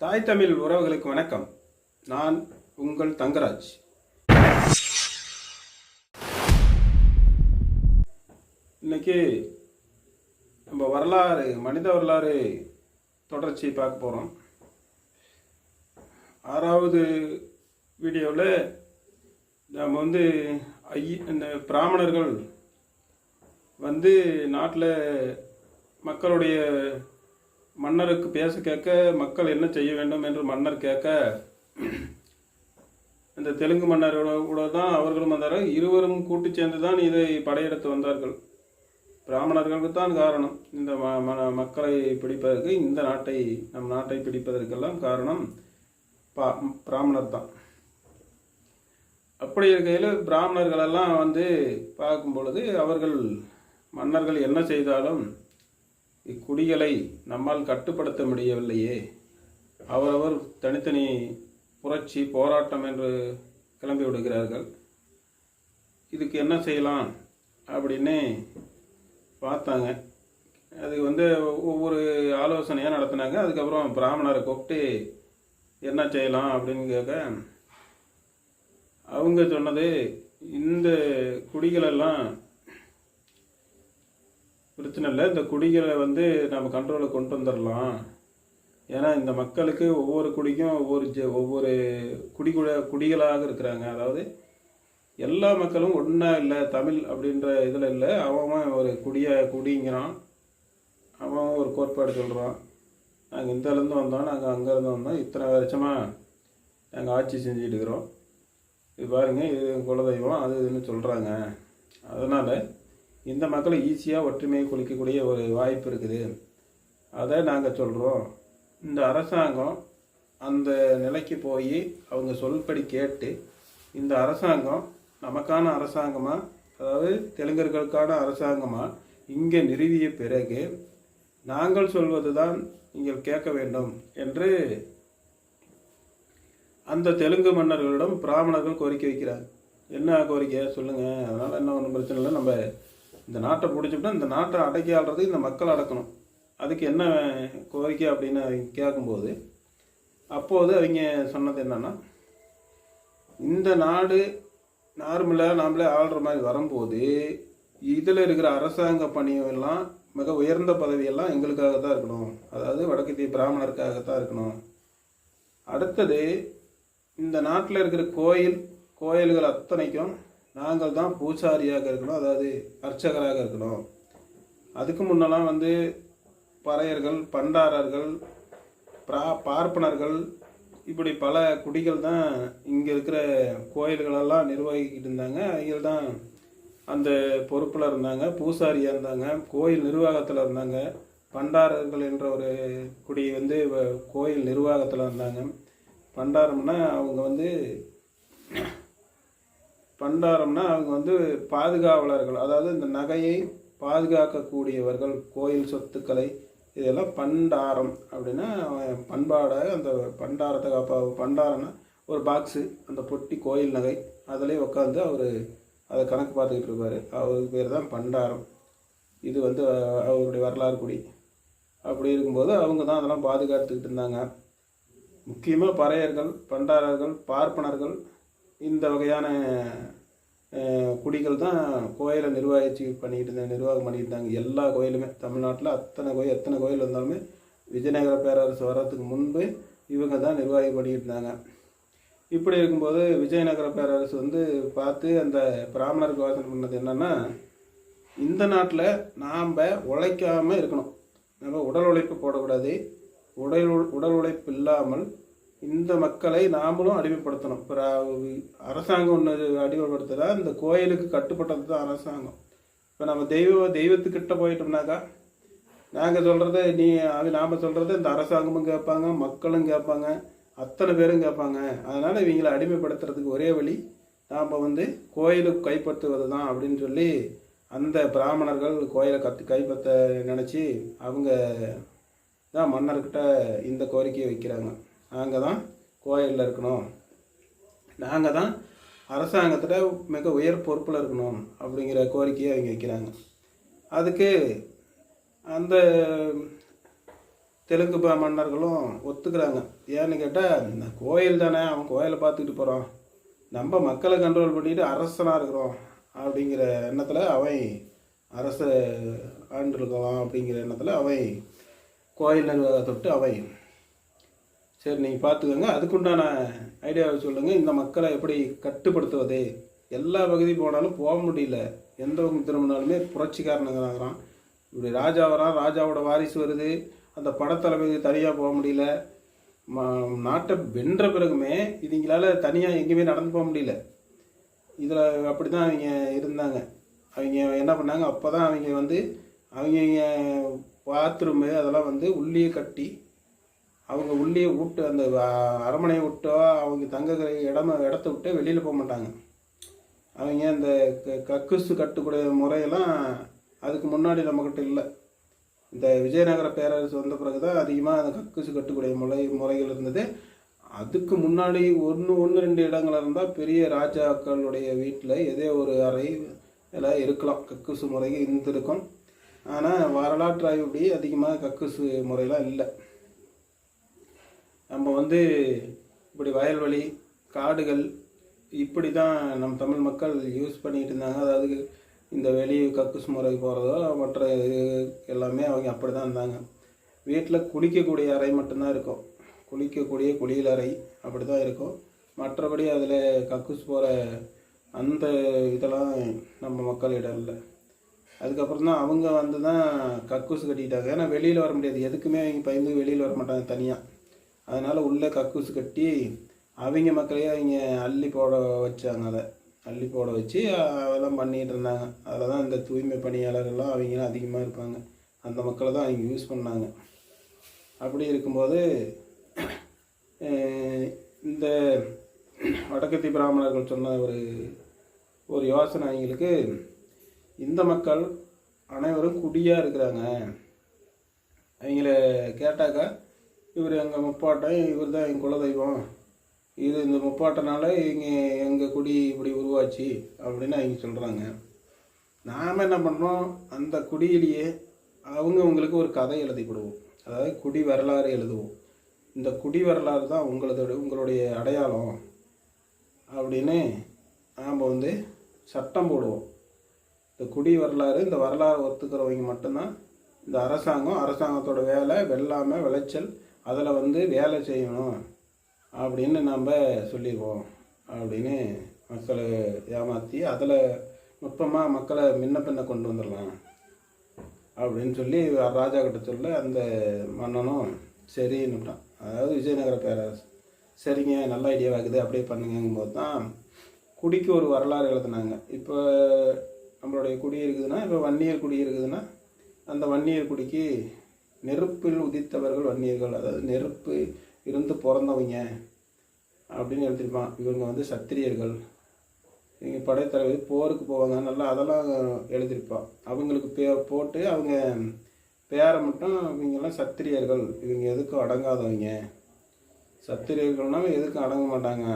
தாய் தமிழ் உறவுகளுக்கு வணக்கம். நான் உங்கள் தங்கராஜ். இன்னைக்கு நம்ம மனித வரலாறு தொடர்ச்சி பார்க்க போகிறோம். 6வது வீடியோவில் நம்ம இந்த பிராமணர்கள் நாட்டில் மக்களுடைய மன்னருக்கு பேச கேட்க மக்கள் என்ன செய்ய வேண்டும் என்று மன்னர் கேட்க இந்த தெலுங்கு மன்னரோட தான் அவர்களும் வந்தார்கள். இருவரும் கூட்டு சேர்ந்து தான் இதை படையெடுத்து வந்தார்கள். பிராமணர்களுக்கு தான் காரணம் இந்த மக்களை பிடிப்பதற்கு, இந்த நம் நாட்டை பிடிப்பதற்கெல்லாம் காரணம் பிராமணர் தான். அப்படி இருக்கையில் பிராமணர்களெல்லாம் பார்க்கும் பொழுது மன்னர்கள் என்ன செய்தாலும் இக்குடிகளை நம்மால் கட்டுப்படுத்த முடியவில்லையே, அவரவர் தனித்தனி புரட்சி போராட்டம் என்று கிளம்பி விடுகிறார்கள். இதுக்கு என்ன செய்யலாம் அப்படின்னு பார்த்தாங்க. அதுக்கு ஒவ்வொரு ஆலோசனையாக நடத்தினாங்க. அதுக்கப்புறம் பிராமணரை கூப்பிட்டு என்ன செய்யலாம் அப்படின்னு கேட்க அவங்க சொன்னது, இந்த குடிகளெல்லாம் பிரச்சனை இல்லை, இந்த குடிகளை நம்ம கண்ட்ரோலுக்கு கொண்டு வந்துடலாம். ஏன்னா இந்த மக்களுக்கு ஒவ்வொரு குடிக்கும் ஒவ்வொரு குடிகளாக இருக்கிறாங்க. அதாவது எல்லா மக்களும் ஒன்றா இல்லை, தமிழ் அப்படின்ற இதில் இல்லை. அவன் ஒரு குடிங்கிறான், அவன் ஒரு கோட்பாடு சொல்கிறான். நாங்கள் இந்தலேருந்து வந்தோம், நாங்கள் அங்கேருந்து வந்தோம், இத்தனை வருஷமாக நாங்கள் ஆட்சி செஞ்சுட்டு இருக்கிறோம், இது பாருங்கள், இது குலதெய்வம், அது இதுன்னு சொல்கிறாங்க. அதனால் இந்த மக்களை ஈஸியாக ஒற்றுமையை குளிக்கக்கூடிய ஒரு வாய்ப்பு இருக்குது. அதை நாங்கள் சொல்கிறோம். இந்த அரசாங்கம் அந்த நிலைக்கு போய் அவங்க சொல்படி கேட்டு இந்த அரசாங்கம் நமக்கான அரசாங்கமாக, அதாவது தெலுங்கர்களுக்கான அரசாங்கமாக இங்கே நிறுவிய பிறகு நாங்கள் சொல்வது தான் நீங்கள் கேட்க வேண்டும் என்று அந்த தெலுங்கு மன்னர்களிடம் பிராமணர்கள் கோரிக்கை வைக்கிறார். என்ன கோரிக்கை சொல்லுங்கள், அதனால் என்ன ஒன்றும் பிரச்சனை இல்லை, நம்ம இந்த நாட்டை பிடிச்சிட்டா இந்த நாட்டை அடக்கி ஆள்றது இந்த மக்கள் அடக்கணும், அதுக்கு என்ன கோரிக்கை அப்படின்னு கேட்கும்போது அப்போது அவங்க சொன்னது என்னன்னா, இந்த நாடு நார்மலாக நாமளே ஆள்ற மாதிரி வரும்போது இதில் இருக்கிற அரசாங்க பணியெல்லாம் மிக உயர்ந்த பதவியெல்லாம் எங்களுக்காக தான் இருக்கணும், அதாவது வடக்கத்திய பிராமணருக்காகத்தான் இருக்கணும். அடுத்தது இந்த நாட்டில் இருக்கிற கோயில்கள் அத்தனைக்கும் நாங்கள் தான் பூசாரியாக இருக்கணும், அதாவது அர்ச்சகராக இருக்கணும். அதுக்கு முன்னெல்லாம் பறையர்கள், பண்டாரர்கள், பார்ப்பனர்கள், இப்படி பல குடிகள் தான் இங்கே இருக்கிற கோயில்களெல்லாம் நிர்வகிக்கிட்டு இருந்தாங்க. அவங்க தான் அந்த பொறுப்பில் இருந்தாங்க, பூசாரியாக இருந்தாங்க, கோயில் நிர்வாகத்தில் இருந்தாங்க. பண்டாரர்கள் என்ற ஒரு குடி கோயில் நிர்வாகத்தில் இருந்தாங்க. பண்டாரம்னா அவங்க பாதுகாவலர்கள், அதாவது இந்த நகையை பாதுகாக்கக்கூடியவர்கள், கோயில் சொத்துக்களை, இதெல்லாம் பண்டாரம் அப்படின்னா பண்பாடாக அந்த பண்டாரத்தை பண்டாரம்னா ஒரு பாக்ஸு, அந்த பொட்டி கோயில் நகை, அதிலே உட்காந்து அவர் அதை கணக்கு பார்த்துக்கிட்டு இருப்பார். அவருக்கு பேர் தான் பண்டாரம். இது அவருடைய வரலாறு குடி. அப்படி இருக்கும்போது அவங்க தான் அதெல்லாம் பாதுகாத்துக்கிட்டு இருந்தாங்க. முக்கியமாக பறையர்கள், பண்டாரர்கள், பார்ப்பனர்கள், இந்த வகையான குடிகள் தான் கோயிலை நிர்வாகம் பண்ணிட்டு இருந்தாங்க. எல்லா கோயிலுமே தமிழ்நாட்டில் எத்தனை கோயில் வந்தாலுமே விஜயநகர பேரரசு வர்றதுக்கு முன்பு இவங்க தான் நிர்வாகம் பண்ணிக்கிட்டு இருந்தாங்க. இப்படி இருக்கும்போது விஜயநகர பேரரசு பார்த்து அந்த பிராமணருக்கு யோசனை பண்ணது என்னென்னா, இந்த நாட்டில் நாம் உழைக்காமல் இருக்கணும், நம்ம உடல் உழைப்பு போடக்கூடாது, உடல் உழைப்பு இல்லாமல் இந்த மக்களை நாமளும் அடிமைப்படுத்தணும். அரசாங்கம் ஒன்று அடிமைப்படுத்துகிறா, இந்த கோயிலுக்கு கட்டுப்பட்டது தான் அரசாங்கம். இப்போ நம்ம தெய்வத்துக்கிட்ட போயிட்டோம்னாக்கா நாங்கள் சொல்கிறத நாம் சொல்கிறத இந்த அரசாங்கமும் கேட்பாங்க, மக்களும் கேட்பாங்க, அத்தனை பேரும் கேட்பாங்க. அதனால் இவங்களை அடிமைப்படுத்துறதுக்கு ஒரே வழி நாம் கோயிலுக்கு கைப்பற்றுவது தான் அப்படின்னு சொல்லி அந்த பிராமணர்கள் கோயிலை கைப்பற்ற நினச்சி அவங்க தான் மன்னர்கிட்ட இந்த கோரிக்கையை வைக்கிறாங்க. நாங்கள் தான் கோயிலில் இருக்கணும், நாங்கள் தான் அரசாங்கத்தில் மிக உயர் பொறுப்பில் இருக்கணும் அப்படிங்கிற கோரிக்கையை அவங்க வைக்கிறாங்க. அதுக்கு அந்த தெலுங்கு மன்னர்களும் ஒத்துக்கிறாங்க. ஏன்னு கேட்டால் இந்த கோயில் தானே, அவன் கோயிலை பார்த்துக்கிட்டு போகிறான், நம்ம மக்களை கண்ட்ரோல் பண்ணிட்டு அரசனாக இருக்கிறோம் அப்படிங்கிற எண்ணத்தில் அவன் அரச ஆண்டிருக்கலாம் அப்படிங்கிற எண்ணத்தில் அவன் கோயில் நிர்வாகத்தொட்டு அவன் சரி நீங்கள் பார்த்துக்கோங்க, அதுக்குண்டான ஐடியாவை சொல்லுங்கள், இந்த மக்களை எப்படி கட்டுப்படுத்துவது. எல்லா பகுதியும் போனாலும் போக முடியல, எந்த பக்கம் திரும்பினாலுமே புரட்சிக்காரனுங்கிறான். இப்படி ராஜா வரான், ராஜாவோட வாரிசு வருது, அந்த படத்தளபதி தனியாக போக முடியல. நாட்டை வென்ற பிறகுமே இதுங்களால் தனியாக எங்கேயுமே நடந்து போக முடியல. இதில் அப்படி தான் அவங்க இருந்தாங்க. அவங்க என்ன பண்ணாங்க, அப்போ தான் அவங்க பாத்ரூமு அதெல்லாம் உள்ளே கட்டி அவங்க உள்ளே விட்டு அந்த அரண்மனையை விட்டோ அவங்க தங்குகிற இடத்த விட்டு வெளியில் போக மாட்டாங்க. அவங்க அந்த கக்குசு கட்டுக்கூடிய முறையெல்லாம் அதுக்கு முன்னாடி நம்மக்கிட்ட இல்லை. இந்த விஜயநகர பேரரசு வந்த பிறகு தான் அதிகமாக அந்த கக்குசு கட்டுக்கூடிய முறைகள் இருந்தது. அதுக்கு முன்னாடி 1-2 இடங்கள் இருந்தால் பெரிய ராஜாக்களுடைய வீட்டில் ஏதோ ஒரு அறை எல்லாம் இருக்கலாம், கக்குசு முறைகள் இருந்திருக்கும். ஆனால் வரலாற்று ஆய்வுப்படி அதிகமாக கக்குசு முறையெல்லாம் இல்லை. நம்ம இப்படி வயல்வெளி காடுகள் இப்படி தான் நம்ம தமிழ் மக்கள் யூஸ் பண்ணிகிட்டு இருந்தாங்க. அதாவது இந்த வெளி கக்குசு முறை போகிறதோ மற்ற இது எல்லாமே அவங்க அப்படி தான் இருந்தாங்க. வீட்டில் குளிக்கக்கூடிய அறை மட்டும்தான் இருக்கும், குளிக்கக்கூடிய குளியல் அறை அப்படி தான் இருக்கும். மற்றபடி அதில் கக்குசு போகிற அந்த இதெல்லாம் நம்ம மக்களிடம் இல்லை. அதுக்கப்புறம் தான் அவங்க தான் கக்குசு கட்டிக்கிட்டாங்க. ஏன்னா வெளியில் வர முடியாது, எதுக்குமே அவங்க பயந்து வெளியில் வர மாட்டாங்க தனியாக. அதனால் உள்ளே கக்கூசு கட்டி அவங்க மக்களையே அவங்க அள்ளி போட வச்சாங்க. அதை அள்ளி போட வச்சு அதெல்லாம் பண்ணிகிட்டு இருந்தாங்க. அதில் தான் இந்த தூய்மை பணியாளர்கள்லாம் அவங்களாம் அதிகமாக இருப்பாங்க. அந்த மக்களை தான் அவங்க யூஸ் பண்ணாங்க. அப்படி இருக்கும்போது இந்த வடக்கத்தி பிராமணர்கள் சொன்ன ஒரு யோசனை அவங்களுக்கு, இந்த மக்கள் அனைவரும் குடியாக இருக்கிறாங்க, அவங்கள கேட்டாக்கா இவர் எங்கள் முப்பாட்டன், இவர் தான் எங்கள் குலதெய்வம், இந்த முப்பாட்டனால எங்கள் குடி இப்படி உருவாச்சு அப்படின்னு அவங்க சொல்கிறாங்க. நாம் என்ன பண்ணுறோம், அந்த குடியிலேயே அவங்களுக்கு ஒரு கதை எழுதி கொடுவோம், அதாவது குடி வரலாறு எழுதுவோம். இந்த குடி வரலாறு தான் உங்களுடைய அடையாளம் அப்படின்னு நாம் சட்டம் போடுவோம். இந்த குடி வரலாறு, இந்த வரலாறு ஒத்துக்கிறவங்க மட்டும்தான் இந்த அரசாங்கத்தோட வேலை வெள்ளாமை விளைச்சல் அதில் வேலை செய்யணும் அப்படின்னு நம்ம சொல்லிடுவோம் அப்படின்னு மக்களை ஏமாற்றி அதில் நுட்பமாக மக்களை பின்ன கொண்டு வந்துடலாம் அப்படின்னு சொல்லி ராஜா கிட்ட சொல்ல அந்த மன்னனும் சரின்னுட்டான். அதாவது விஜயநகர பேரரசு சரிங்க, நல்ல ஐடியாவாகுது, அப்படியே பண்ணுங்கும்போது தான் குடிக்கு ஒரு வரலாறு எழுதுனாங்க. இப்போ நம்மளுடைய குடி இருக்குதுன்னா, இப்போ வன்னியர் குடி இருக்குதுன்னா, அந்த வன்னியர் குடிக்கு நெருப்பில் உதித்தவர்கள் வன்னியர்கள், அதாவது நெருப்பு இருந்து பிறந்தவங்க அப்படின்னு எழுதியிருப்பான். இவங்க சத்திரியர்கள், இவங்க படைத்தலைவர் போருக்கு போவாங்க, நல்லா அதெல்லாம் எழுதியிருப்பான். அவங்களுக்கு போட்டு அவங்க பேரை மட்டும் இவங்கெல்லாம் சத்திரியர்கள், இவங்க எதுக்கும் அடங்காதவங்க, சத்திரியர்கள்னால் எதுக்கும் அடங்க மாட்டாங்க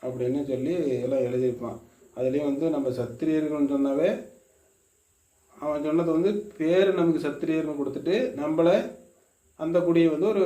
அப்படின்னு சொல்லி எல்லாம் எழுதியிருப்பான். அதுலேயும் நம்ம சத்திரியர்கள்னு சொன்னாவே அவன் சொன்னது பேர் நமக்கு சத்திரியர்னு கொடுத்துட்டு நம்மளை அந்த குடியை ஒரு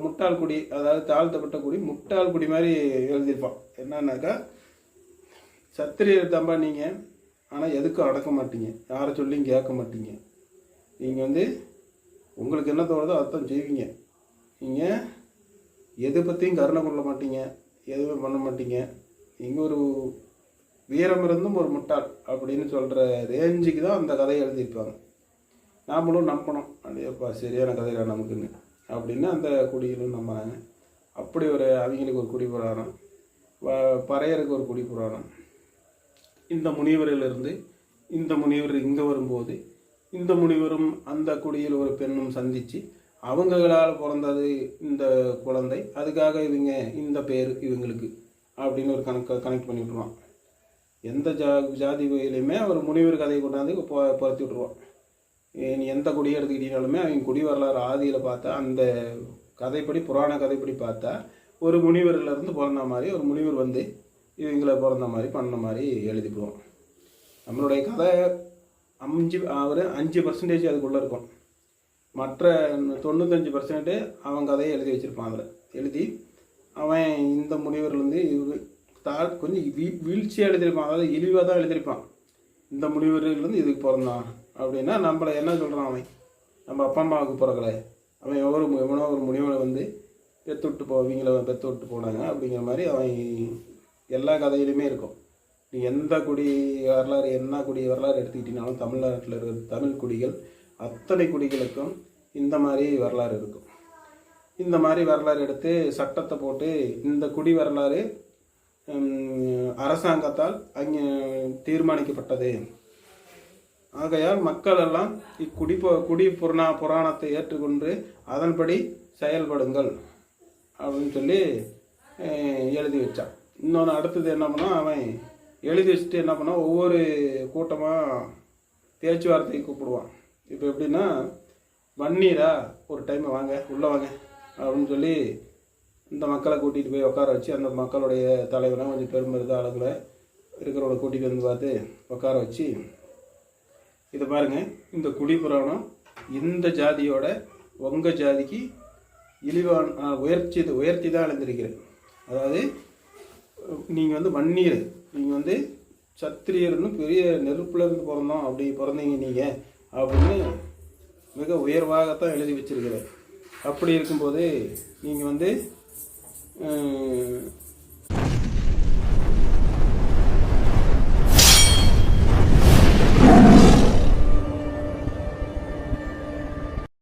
முட்டாள் குடி, அதாவது தாழ்த்தப்பட்ட குடி, முட்டாள் குடி மாதிரி எழுதியிருப்பான். என்னன்னாக்கா சத்திரியர் தான்பா நீங்கள், ஆனால் எதுக்கும் அடக்க மாட்டீங்க, யாரை சொல்லியும் கேட்க மாட்டீங்க, நீங்கள் உங்களுக்கு என்ன தோணுதோ அர்த்தம் செய்வீங்க, நீங்கள் எது பற்றியும் கருணை கொள்ள மாட்டீங்க, எதுவுமே பண்ண மாட்டீங்க, நீங்கள் ஒரு வீரம் இருந்தும் ஒரு முட்டாள் அப்படின்னு சொல்கிற ரேஞ்சுக்கு தான் அந்த கதையை எழுதியிருப்பாங்க. நாமளும் நம்பணும், அப்படியேப்பா சரியான கதையா நமக்குன்னு அப்படின்னு அந்த குடிகளும் நம்பினாங்க. அப்படி அவங்களுக்கு ஒரு குடி புராணம், பறையருக்கு ஒரு குடி புராணம். இந்த முனிவரிலிருந்து இந்த முனிவர் இங்கே வரும்போது இந்த முனிவரும் அந்த குடியில் ஒரு பெண்ணும் சந்தித்து அவங்களால் பிறந்தது இந்த குழந்தை, அதுக்காக இவங்க இந்த பேர் இவங்களுக்கு அப்படின்னு ஒரு கனெக்ட் பண்ணி விட்ருவான். எந்த ஜாதி வகையிலையுமே ஒரு முனிவர் கதையை கொண்டாந்து பருத்தி விட்ருவான். நீ எந்த குடியை எடுத்துக்கிட்டீங்கனாலுமே அவங்க குடி வரலாறு ஆதியில் பார்த்தா, அந்த கதைப்படி புராண கதைப்படி பார்த்தா ஒரு முனிவர்லேருந்து பிறந்த மாதிரி, ஒரு முனிவர் இவங்களை பிறந்த மாதிரி பண்ண மாதிரி எழுதிவிடுவோம். நம்மளுடைய கதை 5% அதுக்குள்ளே இருக்கும். மற்ற 95% அவன் கதையை எழுதி வச்சுருப்பான். அதில் எழுதி அவன் இந்த முனிவர்லேருந்து கொஞ்சம் வீழ்ச்சியாக எழுதியிருப்பான், அதாவது இழிவாக தான் எழுதியிருப்பான். இந்த முனிவர்லேருந்து இதுக்கு பிறந்தான் அப்படின்னா நம்மளை என்ன சொல்கிறான், அவன் நம்ம அப்பா அம்மாவுக்கு பிறக்கலை, அவன் எவனோ ஒரு முனிவரை வந்து இவங்கள பெற்று விட்டு போனாங்க அப்படிங்கிற மாதிரி அவன் எல்லா கதையிலுமே இருக்கும். நீ எந்த குடி வரலாறு என்ன குடி வரலாறு எடுத்துக்கிட்டீங்கனாலும் தமிழ்நாட்டில் இருக்கிற தமிழ் குடிகள் அத்தனை குடிகளுக்கும் இந்த மாதிரி வரலாறு இருக்கும். இந்த மாதிரி வரலாறு எடுத்து சட்டத்தை போட்டு இந்த குடி வரலாறு அரசாங்கத்தால் அங்கே தீர்மானிக்கப்பட்டது, ஆகையால் மக்கள் எல்லாம் குடி புராணத்தை ஏற்றுக்கொண்டு அதன்படி செயல்படுங்கள் அப்படின்னு சொல்லி எழுதி வச்சான். இன்னொன்று அடுத்தது என்ன பண்ணால், அவன் எழுதி வச்சுட்டு என்ன பண்ணால் ஒவ்வொரு கூட்டமாக பேச்சுவார்த்தைக்கு கூப்பிடுவான். இப்போ எப்படின்னா, வன்னீரா ஒரு டைம் வாங்க உள்ளே வாங்க அப்படின்னு சொல்லி இந்த மக்களை கூட்டிகிட்டு போய் உட்கார வச்சு, அந்த மக்களுடைய தலைவராக கொஞ்சம் பெரும்பெருத ஆளுகளை இருக்கிறவங்கள கூட்டிகிட்டு வந்து பார்த்து உட்கார வச்சு, இதை பாருங்கள், இந்த குடி புராணம் இந்த ஜாதியோட உங்கள் ஜாதிக்கு இழிவான உயர்த்தி தான் எழுந்திருக்கிறது. அதாவது நீங்கள் வந்து வன்னீர், நீங்கள் வந்து சத்திரியர்னு பெரிய நெருப்பில் இருந்து பிறந்தோம், அப்படி பிறந்தீங்க நீங்கள் அப்படின்னு மிக உயர்வாகத்தான் எழுதி வச்சிருக்கிறது. அப்படி இருக்கும்போது நீங்கள் வந்து